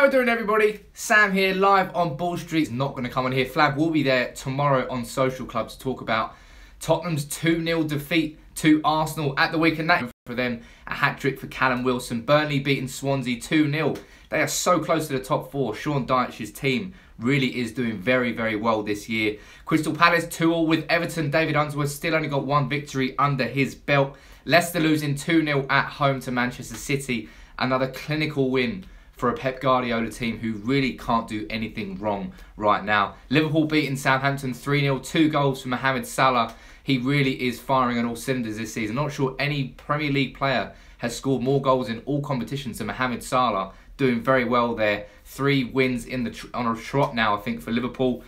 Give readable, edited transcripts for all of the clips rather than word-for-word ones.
How are we doing, everybody? Sam here, live on Ball Street. Not going to come on here. Flab will be there tomorrow on Social Club to talk about Tottenham's 2-0 defeat to Arsenal at the weekend. That for them, a hat-trick for Callum Wilson. Burnley beating Swansea 2-0. They are so close to the top four. Sean Dyche's team really is doing very, very well this year. Crystal Palace 2-0 with Everton. David Unsworth still only got one victory under his belt. Leicester losing 2-0 at home to Manchester City. Another clinical win for a Pep Guardiola team who really can't do anything wrong right now. Liverpool beating Southampton 3-0, 2 goals from Mohamed Salah. He really is firing on all cylinders this season. Not sure any Premier League player has scored more goals in all competitions than Mohamed Salah. Doing very well there. 3 wins on a trot now, I think, for Liverpool.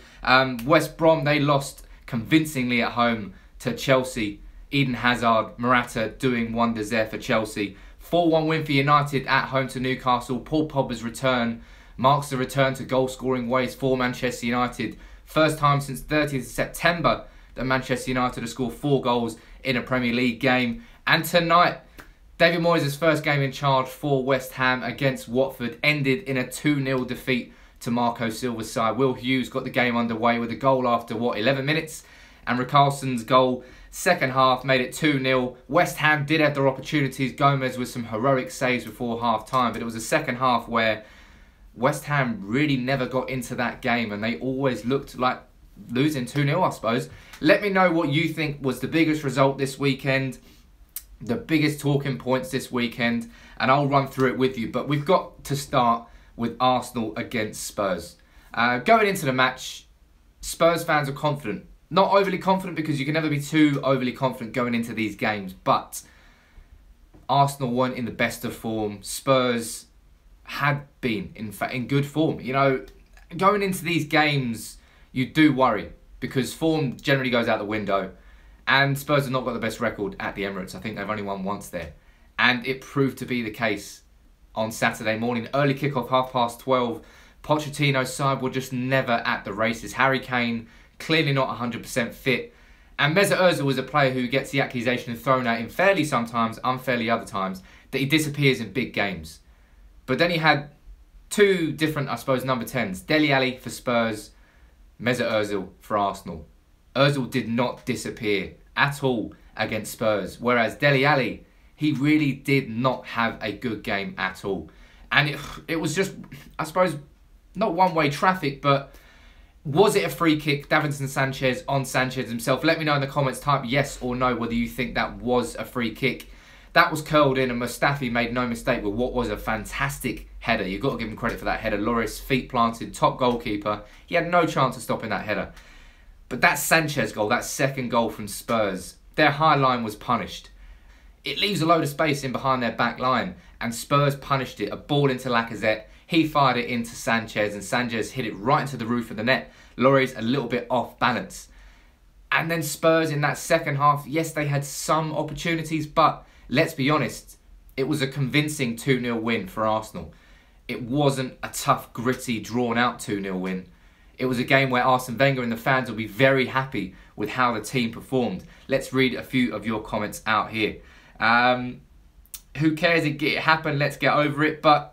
West Brom, they lost convincingly at home to Chelsea. Eden Hazard, Morata doing wonders there for Chelsea. 4-1 win for United at home to Newcastle. Paul Pogba's return marks the return to goal-scoring ways for Manchester United. First time since 30th September that Manchester United have scored 4 goals in a Premier League game. And tonight, David Moyes' first game in charge for West Ham against Watford ended in a 2-0 defeat to Marco Silva's side. Will Hughes got the game underway with a goal after, 11 minutes? And Richarlison's goal, second half, made it 2-0. West Ham did have their opportunities. Gomez with some heroic saves before half-time. But it was the second half where West Ham really never got into that game. And they always looked like losing 2-0, I suppose. Let me know what you think was the biggest result this weekend. The biggest talking points this weekend. And I'll run through it with you. But we've got to start with Arsenal against Spurs. Going into the match, Spurs fans are confident. Not overly confident, because you can never be too overly confident going into these games. But Arsenal weren't in the best of form. Spurs had been, in fact, in good form. You know, going into these games, you do worry, because form generally goes out the window. And Spurs have not got the best record at the Emirates. I think they've only won once there. And it proved to be the case on Saturday morning. Early kickoff, 12:30. Pochettino's side were just never at the races. Harry Kane clearly not 100% fit. And Mesut Ozil is a player who gets the accusation thrown at him fairly sometimes, unfairly other times, that he disappears in big games. But then he had 2 different, I suppose, number 10s. Dele Alli for Spurs, Mesut Ozil for Arsenal. Ozil did not disappear at all against Spurs. Whereas Dele Alli, he really did not have a good game at all. And it was just, I suppose, not one-way traffic, but was it a free kick? Davinson Sanchez on Sanchez himself. Let me know in the comments. Type yes or no whether you think that was a free kick. That was curled in, and Mustafi made no mistake with what was a fantastic header. You've got to give him credit for that header. Lloris, feet planted, top goalkeeper. He had no chance of stopping that header. But that Sanchez goal, that second goal from Spurs, their high line was punished. It leaves a load of space in behind their back line, and Spurs punished it. A ball into Lacazette. He fired it into Sanchez, and Sanchez hit it right into the roof of the net. Lloris a little bit off balance. And then Spurs in that second half, yes, they had some opportunities, but let's be honest, it was a convincing 2-0 win for Arsenal. It wasn't a tough, gritty, drawn-out 2-0 win. It was a game where Arsene Wenger and the fans will be very happy with how the team performed. Let's read a few of your comments out here. Who cares? It happened. Let's get over it. But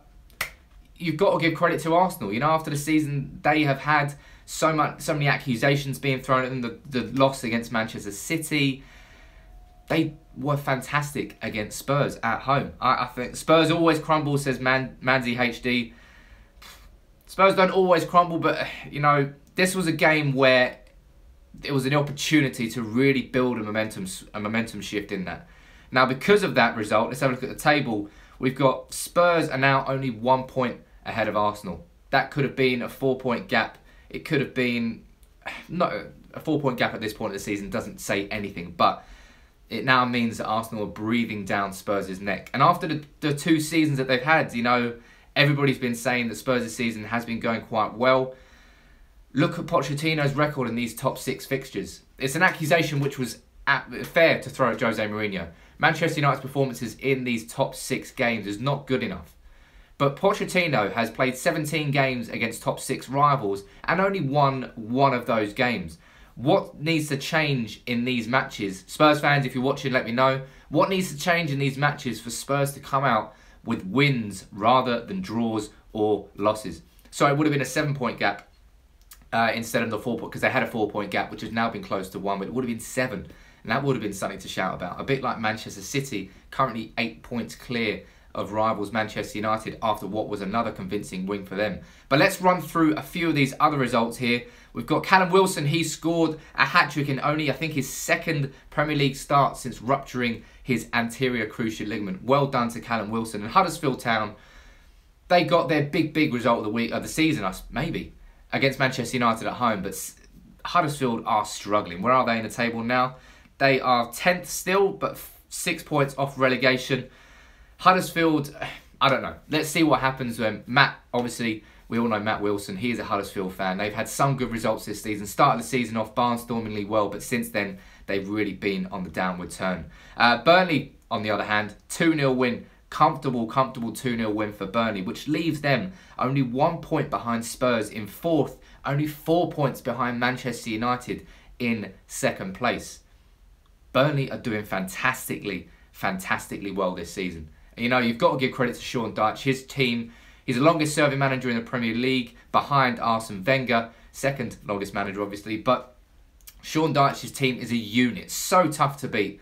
you've got to give credit to Arsenal. You know, after the season they have had so many accusations being thrown at them, the loss against Manchester City, they were fantastic against Spurs at home. I think Spurs always crumble, says Manzi HD. Spurs don't always crumble, but, you know, this was a game where it was an opportunity to really build a momentum shift in that. Now, because of that result, let's have a look at the table. We've got Spurs are now only 1 point ahead of Arsenal. That could have been a 4-point gap. It could have been, not a 4-point gap at this point of the season doesn't say anything, but it now means that Arsenal are breathing down Spurs' neck. And after the 2 seasons that they've had, you know, everybody's been saying that Spurs' season has been going quite well. Look at Pochettino's record in these top 6 fixtures. It's an accusation which was fair to throw at Jose Mourinho. Manchester United's performances in these top 6 games is not good enough. But Pochettino has played 17 games against top 6 rivals and only won 1 of those games. What needs to change in these matches? Spurs fans, if you're watching, let me know. What needs to change in these matches for Spurs to come out with wins rather than draws or losses. So it would have been a 7-point gap instead of the 4 point, because they had a 4-point gap, which has now been closed to 1, but it would have been 7. And that would have been something to shout about. A bit like Manchester City, currently 8 points clear of rivals Manchester United after what was another convincing win for them. But let's run through a few of these other results here. We've got Callum Wilson. He scored a hat-trick in only, I think, his second Premier League start since rupturing his anterior cruciate ligament. Well done to Callum Wilson. And Huddersfield Town, they got their big result of the week, of the season, maybe, against Manchester United at home. But Huddersfield are struggling. Where are they in the table now? They are 10th still, but 6 points off relegation. Huddersfield, I don't know. Let's see what happens when Matt, obviously, we all know Matt Wilson. He is a Huddersfield fan. They've had some good results this season. Started the season off barnstormingly well, but since then, they've really been on the downward turn. Burnley, on the other hand, 2-0 win. Comfortable 2-0 win for Burnley, which leaves them only 1 point behind Spurs in 4th, only 4 points behind Manchester United in 2nd place. Burnley are doing fantastically well this season. You know, you've got to give credit to Sean Dyche. His team, he's the longest serving manager in the Premier League, behind Arsene Wenger, second longest manager obviously, but Sean Dyche's team is a unit, so tough to beat.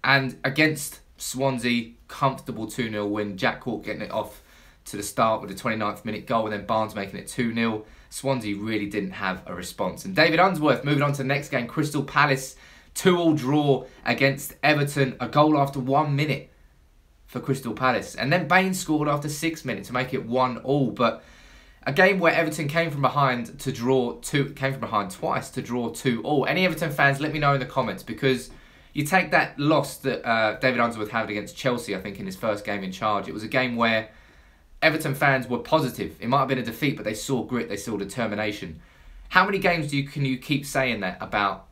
And against Swansea, comfortable 2-0 win. Jack Cork getting it off to the start with a 29th minute goal, and then Barnes making it 2-0. Swansea really didn't have a response. And David Unsworth moving on to the next game, Crystal Palace, 2-2 draw against Everton, a goal after 1 minute for Crystal Palace. And then Bain scored after 6 minutes to make it 1-1. But a game where Everton came from behind to draw came from behind twice to draw 2-2. Any Everton fans, let me know in the comments, because you take that loss that David Unsworth had against Chelsea, I think, in his first game in charge. It was a game where Everton fans were positive. It might have been a defeat, but they saw grit, they saw determination. How many games can you keep saying that about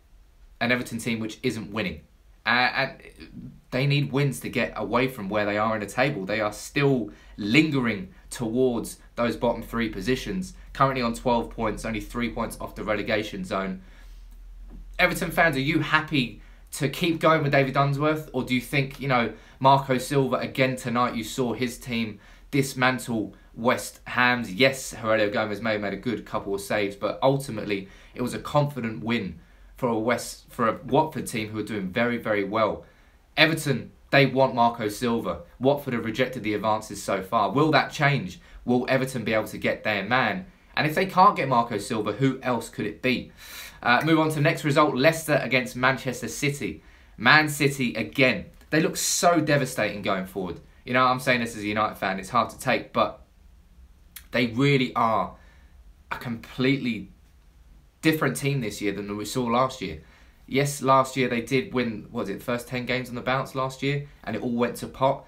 an Everton team which isn't winning? And they need wins to get away from where they are in the table. They are still lingering towards those bottom 3 positions. Currently on 12 points, only 3 points off the relegation zone. Everton fans, are you happy to keep going with David Unsworth? Or do you think, you know, Marco Silva, again tonight, you saw his team dismantle West Ham's? Yes, Aurelio Gomez may have made a good couple of saves, but ultimately it was a confident win for a Watford team who are doing very well. Everton, they want Marco Silva. Watford have rejected the advances so far. Will that change? Will Everton be able to get their man? And if they can't get Marco Silva, who else could it be? Move on to the next result, Leicester against Manchester City. Man City, again, they look so devastating going forward. You know, I'm saying this as a United fan, it's hard to take, but they really are a completely different team this year than we saw last year. Yes, last year they did win, what was it, first 10 games on the bounce last year, and it all went to pot.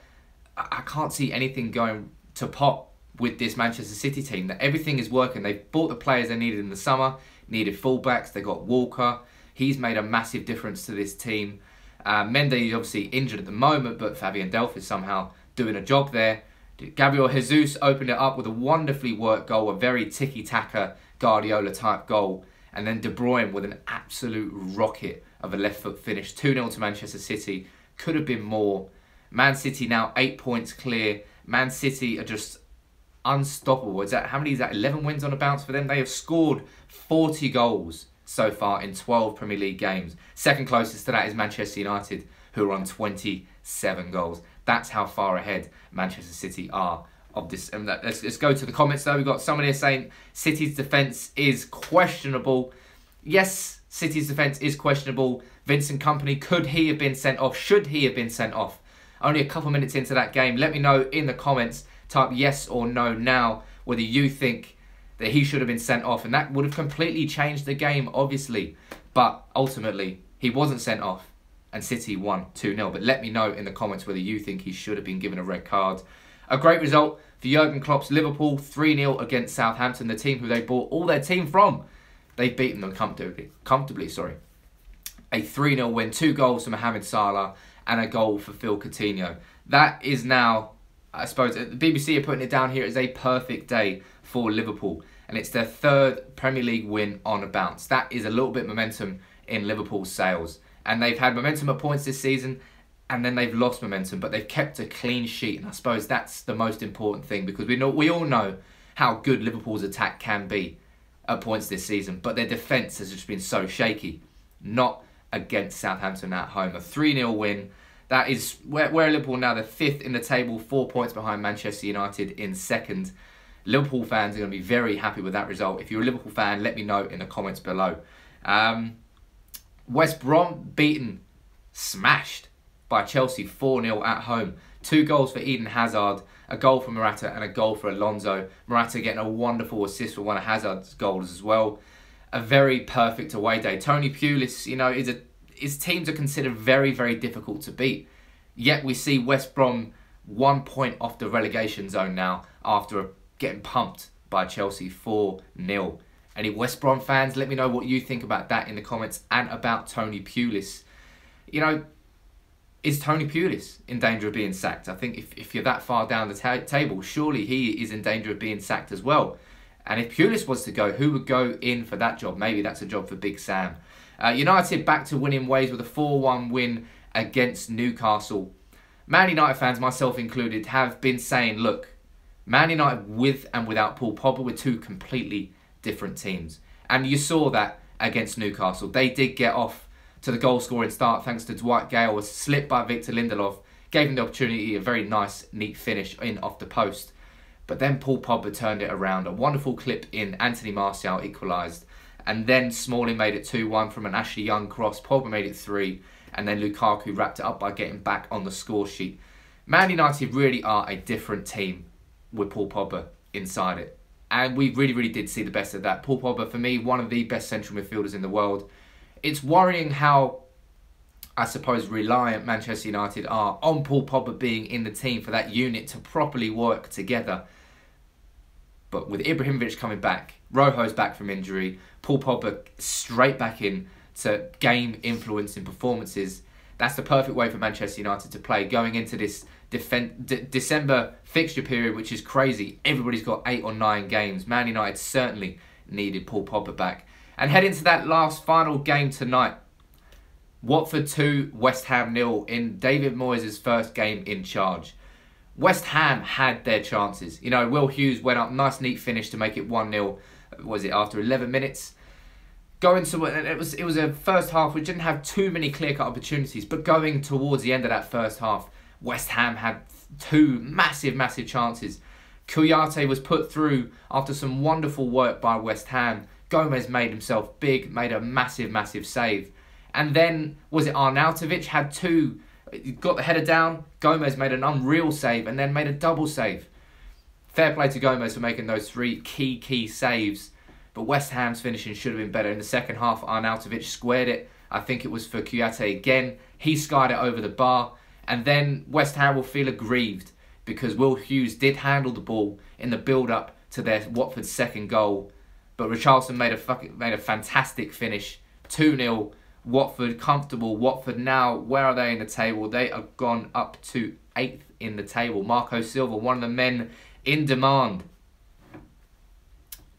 I can't see anything going to pot with this Manchester City team. That everything is working. They've bought the players they needed in the summer, needed fullbacks. They got Walker. He's made a massive difference to this team. Mendy is obviously injured at the moment, but Fabian Delph is somehow doing a job there. Gabriel Jesus opened it up with a wonderfully worked goal, a very tiki-taka Guardiola type goal. And then De Bruyne with an absolute rocket of a left foot finish. 2-0 to Manchester City. Could have been more. Man City now 8 points clear. Man City are just unstoppable. How many is that? 11 wins on a bounce for them. They have scored 40 goals so far in 12 Premier League games. Second closest to that is Manchester United, who are on 27 goals. That's how far ahead Manchester City are of this. And let's go to the comments though. We've got someone here saying City's defence is questionable. Yes, City's defence is questionable. Vincent Kompany, could he have been sent off? Should he have been sent off? Only a couple minutes into that game. Let me know in the comments. Type yes or no now whether you think that he should have been sent off. And that would have completely changed the game, obviously. But ultimately, he wasn't sent off. And City won 2-0. But let me know in the comments whether you think he should have been given a red card. A great result for Jurgen Klopp's Liverpool, 3-0 against Southampton, the team who they bought all their team from. They've beaten them comfortably. A 3-0 win, 2 goals for Mohamed Salah and a goal for Phil Coutinho. That is now, I suppose, the BBC are putting it down here as a perfect day for Liverpool. And it's their 3rd Premier League win on a bounce. That is a little bit momentum in Liverpool's sails. And they've had momentum at points this season. and then they've lost momentum, but they've kept a clean sheet, and I suppose that's the most important thing, because we all know how good Liverpool's attack can be at points this season, but their defence has just been so shaky. Not against Southampton at home. A 3-0 win. That is where Liverpool now, they're 5th in the table, 4 points behind Manchester United in 2nd. Liverpool fans are going to be very happy with that result. If you're a Liverpool fan, let me know in the comments below. West Brom beaten, smashed by Chelsea 4-0 at home. 2 goals for Eden Hazard, a goal for Morata and a goal for Alonso. Morata getting a wonderful assist for one of Hazard's goals as well. A very perfect away day. Tony Pulis, his teams are considered very, very difficult to beat. Yet we see West Brom 1 point off the relegation zone now after getting pumped by Chelsea 4-0. Any West Brom fans, let me know what you think about that in the comments and about Tony Pulis. Is Tony Pulis in danger of being sacked? I think if you're that far down the table, surely he is in danger of being sacked as well. And if Pulis was to go, who would go in for that job? Maybe that's a job for Big Sam. United back to winning ways with a 4-1 win against Newcastle. Man United fans, myself included, have been saying, look, Man United with and without Paul Pogba were 2 completely different teams. And you saw that against Newcastle. They did get off to the goal-scoring start thanks to Dwight Gale, was slipped by Victor Lindelof, gave him the opportunity, a very nice, neat finish in off the post. But then Paul Pogba turned it around. A wonderful clip in, Anthony Martial equalised. And then Smalling made it 2-1 from an Ashley Young cross. Pogba made it 3. And then Lukaku wrapped it up by getting back on the score sheet. Man United really are a different team with Paul Pogba inside it. And we really, really did see the best of that. Paul Pogba, for me, one of the best central midfielders in the world. It's worrying how, I suppose, reliant Manchester United are on Paul Pogba being in the team for that unit to properly work together. But with Ibrahimovic coming back, Rojo's back from injury, Paul Pogba straight back in to game influence in performances, that's the perfect way for Manchester United to play going into this December fixture period, which is crazy. Everybody's got 8 or 9 games. Man United certainly needed Paul Pogba back. And head into that last final game tonight. Watford 2, West Ham 0 in David Moyes' first game in charge. West Ham had their chances. Will Hughes went up, nice neat finish to make it 1-0. Was it after 11 minutes? It was a first half which didn't have too many clear-cut opportunities, but going towards the end of that first half, West Ham had 2 massive, massive chances. Kouyaté was put through after some wonderful work by West Ham. Gomez made himself big, made a massive, massive save. And then, was it Arnautovic had 2, got the header down, Gomez made an unreal save and then made a double save. Fair play to Gomez for making those 3 key saves. But West Ham's finishing should have been better. In the second half, Arnautovic squared it. I think it was for Kouyaté again. He skied it over the bar. And then West Ham will feel aggrieved because Will Hughes did handle the ball in the build-up to their Watford's second goal. But Richarlison made a fantastic finish. 2-0. Watford comfortable. Watford now, where are they in the table? They are gone up to 8th in the table. Marco Silva, one of the men in demand.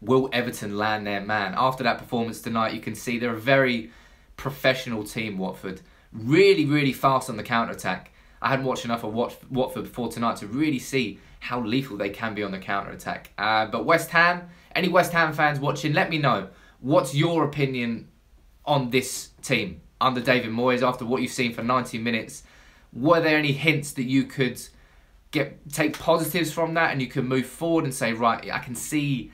Will Everton land their man? After that performance tonight, you can see they're a very professional team, Watford. Really, really fast on the counter-attack. I hadn't watched enough of Watford before tonight to really see how lethal they can be on the counter-attack. But West Ham, any West Ham fans watching, let me know. What's your opinion on this team under David Moyes after what you've seen for 90 minutes? Were there any hints that you could take positives from that and you could move forward and say, right, I can see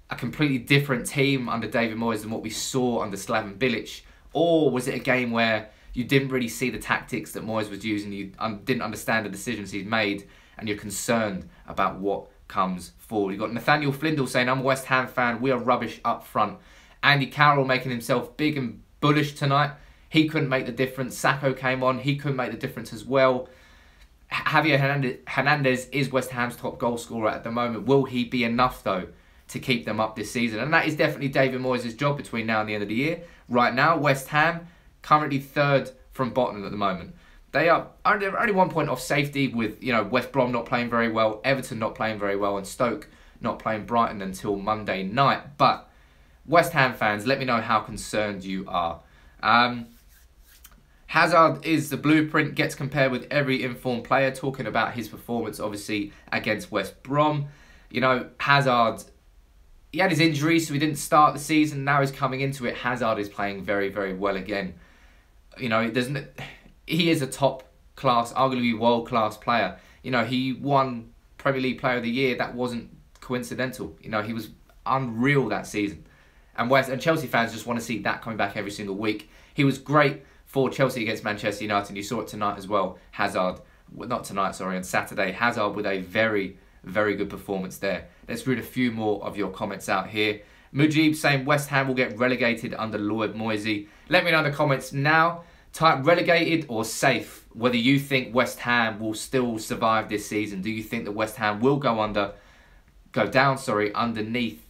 a completely different team under David Moyes than what we saw under Slaven Bilic? Or was it a game where you didn't really see the tactics that Moyes was using, you didn't understand the decisions he's made, and you're concerned about what comes forward? You've got Nathaniel Flindle saying, I'm a West Ham fan, we are rubbish up front. Andy Carroll making himself big and bullish tonight. He couldn't make the difference. Sacco came on, he couldn't make the difference as well. Javier Hernandez is West Ham's top goal scorer at the moment. Will he be enough, though, to keep them up this season? And that is definitely David Moyes' job between now and the end of the year. Right now, West Ham currently 3rd from bottom at the moment. They are only 1 point off safety with West Brom not playing very well, Everton not playing very well, and Stoke not playing Brighton until Monday night. But West Ham fans, let me know how concerned you are. Hazard is the blueprint, gets compared with every informed player, talking about his performance, obviously, against West Brom. You know, Hazard, he had his injury, so he didn't start the season. Now he's coming into it. Hazard is playing very, very well again. You know, he is a top-class, arguably world-class player. You know, he won Premier League Player of the Year. That wasn't coincidental. You know, he was unreal that season. And Chelsea fans just want to see that coming back every single week. He was great for Chelsea against Manchester United, and you saw it tonight as well. Hazard, not tonight, sorry, on Saturday. Hazard with a very, very good performance there. Let's read a few more of your comments out here. Mujib saying West Ham will get relegated under Lloyd Moisey. Let me know in the comments now. Type relegated or safe, whether you think West Ham will still survive this season. Do you think that West Ham will go down underneath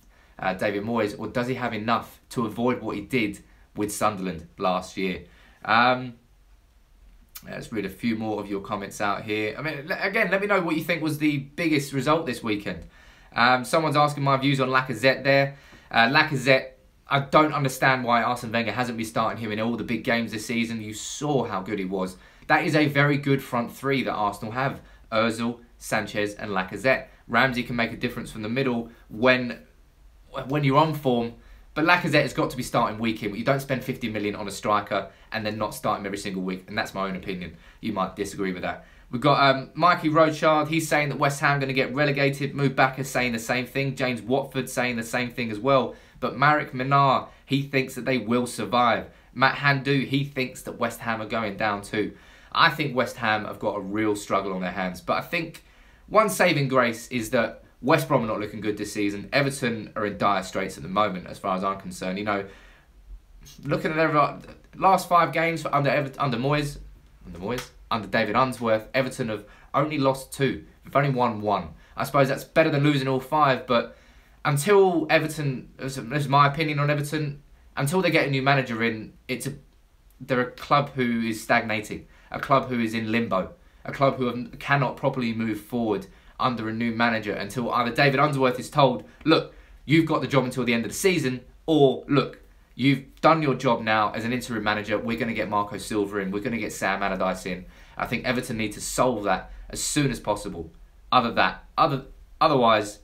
David Moyes, or does he have enough to avoid what he did with Sunderland last year? Let's read a few more of your comments out here. I mean, again, let me know what you think was the biggest result this weekend. Someone's asking my views on Lacazette there. Lacazette, I don't understand why Arsene Wenger hasn't been starting him in all the big games this season. You saw how good he was. That is a very good front three that Arsenal have. Ozil, Sanchez and Lacazette. Ramsey can make a difference from the middle when you're on form. But Lacazette has got to be starting week in. You don't spend 50 million on a striker and then not start him every single week. And that's my own opinion. You might disagree with that. We've got Mikey Rochard. He's saying that West Ham are going to get relegated. Mubaka saying the same thing. James Watford saying the same thing as well. But Marek Minar, he thinks that they will survive. Matt Handu, he thinks that West Ham are going down too. I think West Ham have got a real struggle on their hands. But I think one saving grace is that West Brom are not looking good this season. Everton are in dire straits at the moment, as far as I'm concerned. You know, looking at their last 5 games under David Unsworth, Everton have only lost 2. They've only won 1. I suppose that's better than losing all 5, but until Everton, this is my opinion on Everton, until they get a new manager in, they're a club who is stagnating, a club who is in limbo, a club who cannot properly move forward under a new manager until either David Unsworth is told, look, you've got the job until the end of the season, or look, you've done your job now as an interim manager, we're going to get Marco Silva in, we're going to get Sam Allardyce in. I think Everton need to solve that as soon as possible. Otherwise,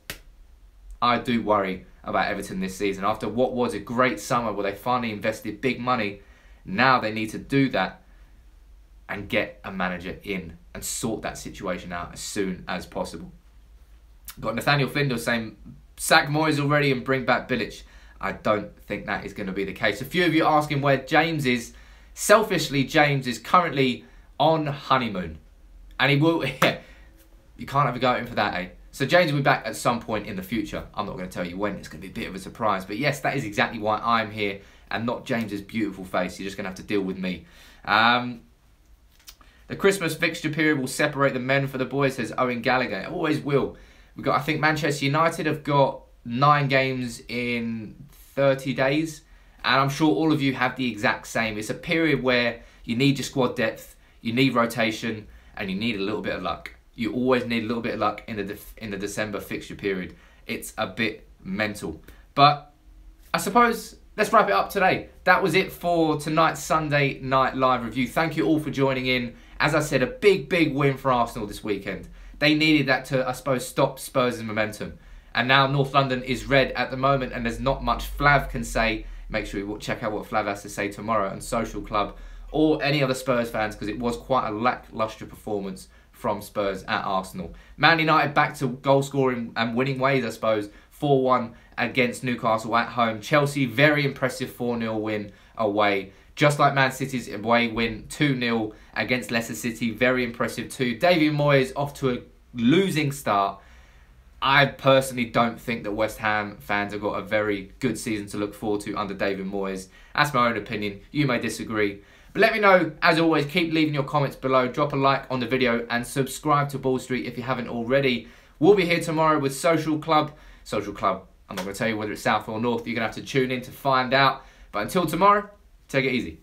I do worry about Everton this season. After what was a great summer where they finally invested big money, now they need to do that and get a manager in and sort that situation out as soon as possible. Got Nathaniel Findle saying, sack Moyes already and bring back Bilic. I don't think that is going to be the case. A few of you asking where James is. Selfishly, James is currently on honeymoon. And he will... you can't have a go at him for that, eh? So James will be back at some point in the future. I'm not going to tell you when. It's going to be a bit of a surprise. But yes, that is exactly why I'm here and not James's beautiful face. You're just going to have to deal with me. The Christmas fixture period will separate the men for the boys, says Owen Gallagher. It always will. I think Manchester United have got 9 games in 30 days. And I'm sure all of you have the exact same. It's a period where you need your squad depth, you need rotation, and you need a little bit of luck. You always need a little bit of luck in the December fixture period. It's a bit mental. But I suppose let's wrap it up today. That was it for tonight's Sunday night live review. Thank you all for joining in. As I said, a big, big win for Arsenal this weekend. They needed that to, I suppose, stop Spurs' momentum. And now North London is red at the moment and there's not much Flav can say. Make sure you check out what Flav has to say tomorrow on Social Club or any other Spurs fans, because it was quite a lacklustre performance from Spurs at Arsenal. Man United back to goal scoring and winning ways, I suppose. 4-1 against Newcastle at home. Chelsea, very impressive 4-0 win away. Just like Man City's away win 2-0 against Leicester City. Very impressive too. David Moyes off to a losing start. I personally don't think that West Ham fans have got a very good season to look forward to under David Moyes. That's my own opinion. You may disagree. But let me know, as always, keep leaving your comments below. Drop a like on the video and subscribe to Ball Street if you haven't already. We'll be here tomorrow with Social Club. Social Club, I'm not going to tell you whether it's south or north. You're going to have to tune in to find out. But until tomorrow, take it easy.